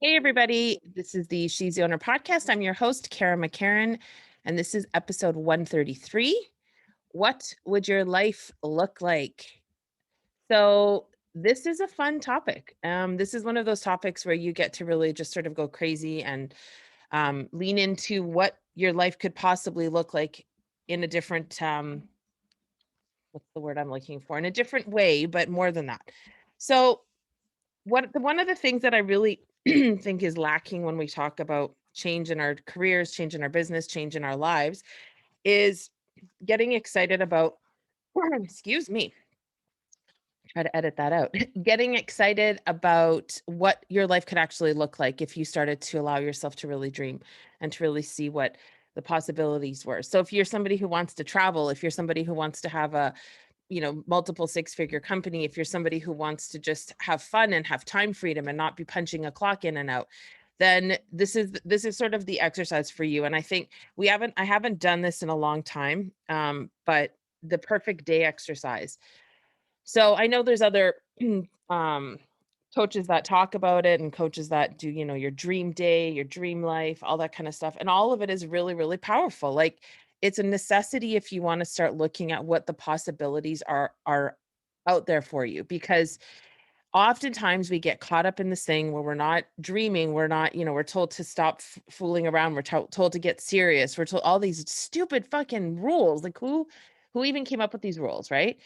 Hey, everybody. This is the She's the Owner podcast. I'm your host, Kara McCarran, and this is episode 133. What would your life look like? So, this is a fun topic. This is one of those topics where you get to really just sort of go crazy and lean into what your life could possibly look like in a different, what's the word I'm looking for? In a different way, but more than that. So, one of the things that I really think is lacking when we talk about change in our careers, change in our business, change in our lives is getting excited about excuse me, try to edit that out. Getting excited about what your life could actually look like if you started to allow yourself to really dream and to really see what the possibilities were. So if you're somebody who wants to travel, if you're somebody who wants to have a multiple six-figure company, if you're somebody who wants to just have fun and have time freedom and not be punching a clock in and out, then this is sort of the exercise for you. And I think I haven't done this in a long time, but the perfect day exercise. So I know there's other um coaches that talk about it and coaches that do, your dream day, your dream life, all that kind of stuff. And all of it is really, really powerful. Like it's a necessity if you want to start looking at what the possibilities are out there for you, because oftentimes we get caught up in this thing where we're not dreaming, we're not, we're told to stop fooling around, we're told to get serious, we're told all these stupid fucking rules. Like who even came up with these rules, right?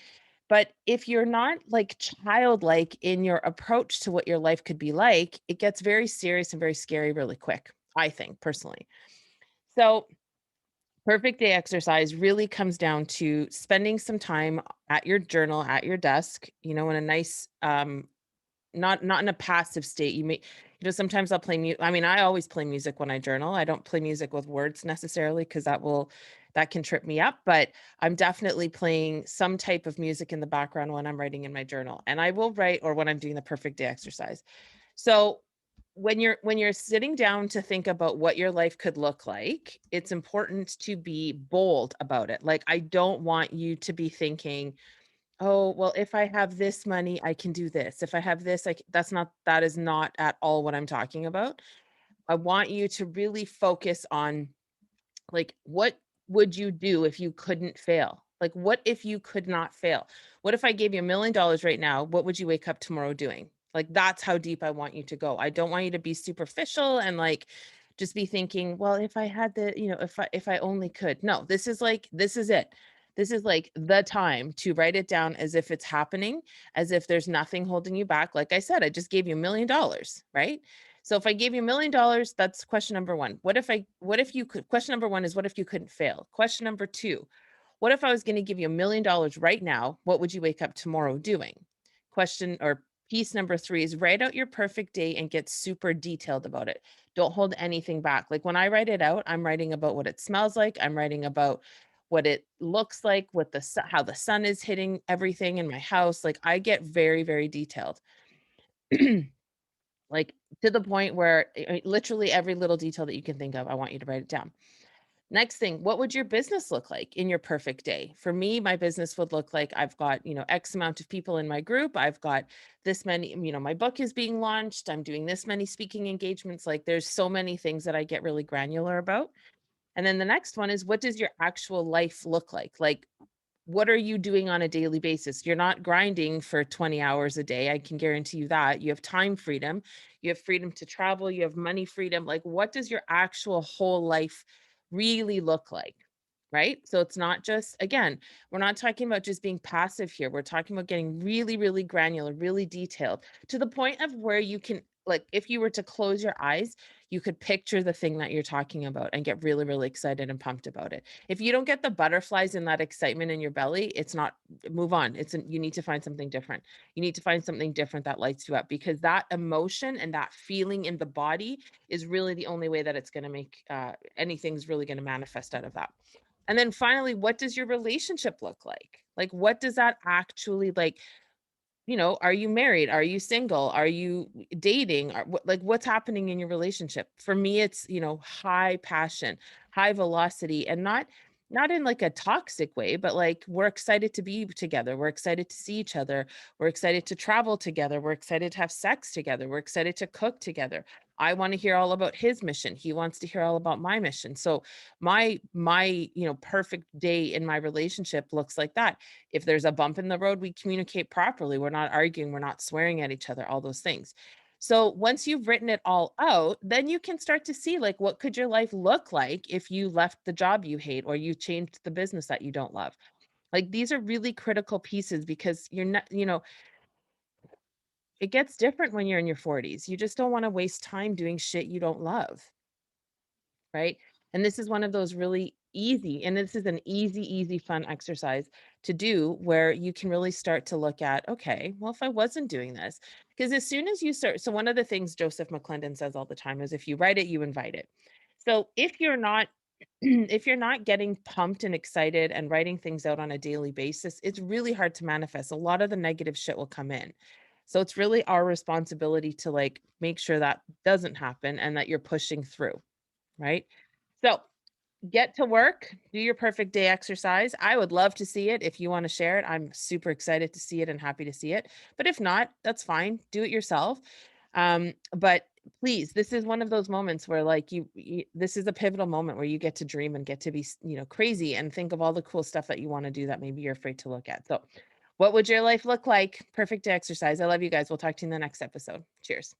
But if you're not like childlike in your approach to what your life could be like, it gets very serious and very scary really quick, I think personally. So, perfect day exercise really comes down to spending some time at your journal, at your desk, in a nice not in a passive state. Sometimes I'll play music. I mean, I always play music when I journal. I don't play music with words necessarily because that can trip me up, but I'm definitely playing some type of music in the background when I'm writing in my journal. And I will write or when I'm doing the perfect day exercise. So when you're sitting down to think about what your life could look like, it's important to be bold about it. Like I don't want you to be thinking, oh, well, if I have this money, I can do this. If I have this, that is not at all what I'm talking about. I want you to really focus on like, what would you do if you couldn't fail? Like, what if you could not fail? What if I gave you $1 million right now? What would you wake up tomorrow doing? Like, that's how deep I want you to go. I don't want you to be superficial and like just be thinking, well, if I had if I only could. No, this is it. This is like the time to write it down as if it's happening, as if there's nothing holding you back. Like I said, I just gave you $1 million, right? So if I gave you $1 million, that's question number one. What if you could, question number one is what if you couldn't fail? Question number two, what if I was going to give you $1 million right now? What would you wake up tomorrow doing? Question or piece number three is write out your perfect day and get super detailed about it. Don't hold anything back. Like when I write it out, I'm writing about what it smells like. I'm writing about what it looks like, how the sun is hitting everything in my house. Like I get very, very detailed. Like to the point where literally every little detail that you can think of, I want you to write it down. Next thing, what would your business look like in your perfect day? For me, my business would look like I've got, X amount of people in my group. I've got this many, my book is being launched. I'm doing this many speaking engagements. Like there's so many things that I get really granular about. And then the next one is what does your actual life look like? Like what are you doing on a daily basis? You're not grinding for 20 hours a day. I can guarantee you that. You have time freedom. You have freedom to travel. You have money freedom. Like, what does your actual whole life really look like? Right. So it's not just, again, we're not talking about just being passive here. We're talking about getting really, really granular, really detailed to the point of where you can, like, if you were to close your eyes, you could picture the thing that you're talking about and get really, really excited and pumped about it. If you don't get the butterflies and that excitement in your belly, it's not move on. You need to find something different. You need to find something different that lights you up because that emotion and that feeling in the body is really the only way that it's going to make anything's really going to manifest out of that. And then finally, what does your relationship look like? Like, what does that actually like? Are you married? Are you single? Are you dating? Like what's happening in your relationship? For me, it's, high passion, high velocity, and not in like a toxic way, but like we're excited to be together. We're excited to see each other. We're excited to travel together. We're excited to have sex together. We're excited to cook together. I want to hear all about his mission. He wants to hear all about my mission. So my perfect day in my relationship looks like that. If there's a bump in the road, we communicate properly. We're not arguing, we're not swearing at each other, all those things. So once you've written it all out, then you can start to see like what could your life look like if you left the job you hate or you changed the business that you don't love. Like these are really critical pieces because you're not, it gets different when you're in your 40s. You just don't want to waste time doing shit you don't love, right? And this is one of those really easy, and this is an easy, fun exercise to do where you can really start to look at, okay, well, if I wasn't doing this, because as soon as you start, so one of the things Joseph McClendon says all the time is if you write it, you invite it. So if you're not, if you're not getting pumped and excited and writing things out on a daily basis, it's really hard to manifest. A lot of the negative shit will come in. So it's really our responsibility to like make sure that doesn't happen and that you're pushing through, right? So get to work, do your perfect day exercise. I would love to see it. If you want to share it, I'm super excited to see it and happy to see it. But if not, that's fine. Do it yourself. But please, this is one of those moments where like this is a pivotal moment where you get to dream and get to be, crazy and think of all the cool stuff that you want to do that maybe you're afraid to look at. So, what would your life look like? Perfect day exercise. I love you guys. We'll talk to you in the next episode. Cheers.